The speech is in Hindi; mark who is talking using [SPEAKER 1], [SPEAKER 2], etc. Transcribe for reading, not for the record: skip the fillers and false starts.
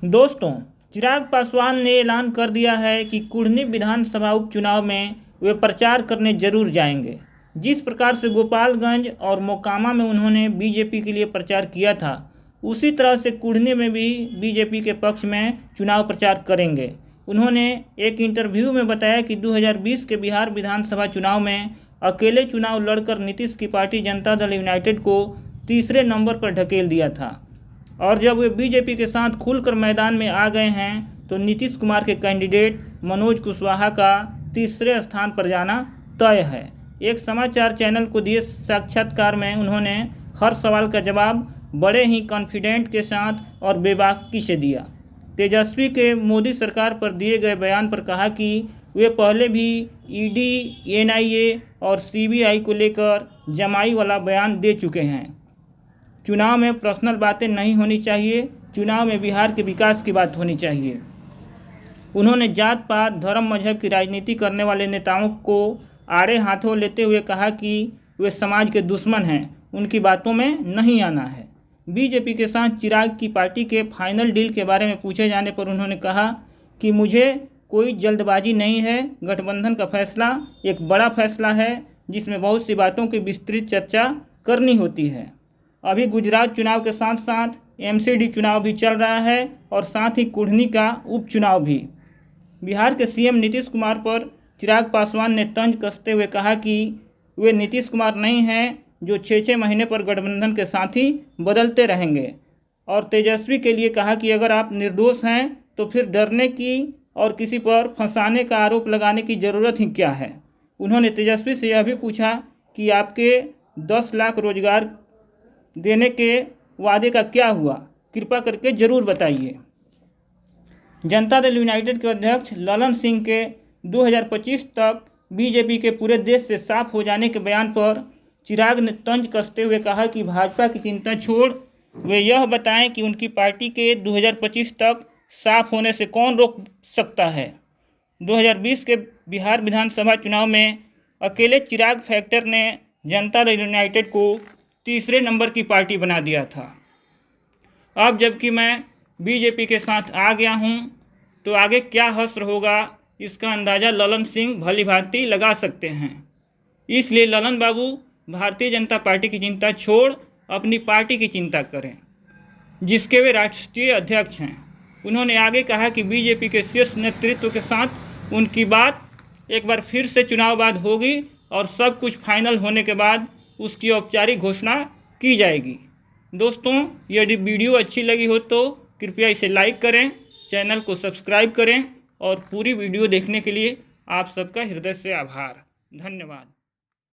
[SPEAKER 1] दोस्तों, चिराग पासवान ने ऐलान कर दिया है कि कुढ़नी विधानसभा उपचुनाव में वे प्रचार करने जरूर जाएंगे। जिस प्रकार से गोपालगंज और मोकामा में उन्होंने बीजेपी के लिए प्रचार किया था, उसी तरह से कुढ़नी में भी बीजेपी के पक्ष में चुनाव प्रचार करेंगे। उन्होंने एक इंटरव्यू में बताया कि 2020 के बिहार विधानसभा चुनाव में अकेले चुनाव लड़कर नीतीश की पार्टी जनता दल यूनाइटेड को तीसरे नंबर पर ढकेल दिया था और जब वे बीजेपी के साथ खुलकर मैदान में आ गए हैं तो नीतीश कुमार के कैंडिडेट मनोज कुशवाहा का तीसरे स्थान पर जाना तय है। एक समाचार चैनल को दिए साक्षात्कार में उन्होंने हर सवाल का जवाब बड़े ही कॉन्फिडेंट के साथ और बेबाकी से दिया। तेजस्वी के मोदी सरकार पर दिए गए बयान पर कहा कि वे पहले भी ईडी, एनआईए और सीबीआई को लेकर जमाई वाला बयान दे चुके हैं। चुनाव में पर्सनल बातें नहीं होनी चाहिए, चुनाव में बिहार के विकास की बात होनी चाहिए। उन्होंने जात पात, धर्म, मजहब की राजनीति करने वाले नेताओं को आड़े हाथों लेते हुए कहा कि वे समाज के दुश्मन हैं, उनकी बातों में नहीं आना है। बीजेपी के साथ चिराग की पार्टी के फाइनल डील के बारे में पूछे जाने पर उन्होंने कहा कि मुझे कोई जल्दबाजी नहीं है। गठबंधन का फैसला एक बड़ा फैसला है जिसमें बहुत सी बातों की विस्तृत चर्चा करनी होती है। अभी गुजरात चुनाव के साथ साथ एमसीडी चुनाव भी चल रहा है और साथ ही कुढ़नी का उपचुनाव भी। बिहार के सीएम नीतीश कुमार पर चिराग पासवान ने तंज कसते हुए कहा कि वे नीतीश कुमार नहीं हैं जो 6-6 महीने पर गठबंधन के साथी बदलते रहेंगे और तेजस्वी के लिए कहा कि अगर आप निर्दोष हैं तो फिर डरने की और किसी पर फंसाने का आरोप लगाने की ज़रूरत ही क्या है। उन्होंने तेजस्वी से यह भी पूछा कि आपके 10 लाख रोजगार देने के वादे का क्या हुआ, कृपा करके ज़रूर बताइए। जनता दल यूनाइटेड के अध्यक्ष ललन सिंह के 2025 तक बीजेपी के पूरे देश से साफ हो जाने के बयान पर चिराग ने तंज कसते हुए कहा कि भाजपा की चिंता छोड़ वे यह बताएं कि उनकी पार्टी के 2025 तक साफ होने से कौन रोक सकता है। 2020 के बिहार विधानसभा चुनाव में अकेले चिराग फैक्टर ने जनता दल यूनाइटेड को तीसरे नंबर की पार्टी बना दिया था। अब जबकि मैं बीजेपी के साथ आ गया हूं, तो आगे क्या हश्र होगा इसका अंदाज़ा ललन सिंह भली भांति लगा सकते हैं। इसलिए ललन बाबू भारतीय जनता पार्टी की चिंता छोड़ अपनी पार्टी की चिंता करें, जिसके वे राष्ट्रीय अध्यक्ष हैं। उन्होंने आगे कहा कि बीजेपी के शीर्ष नेतृत्व के साथ उनकी बात एक बार फिर से चुनाव बाद होगी और सब कुछ फाइनल होने के बाद उसकी औपचारिक घोषणा की जाएगी। दोस्तों, यदि वीडियो अच्छी लगी हो तो कृपया इसे लाइक करें, चैनल को सब्सक्राइब करें और पूरी वीडियो देखने के लिए आप सबका हृदय से आभार। धन्यवाद।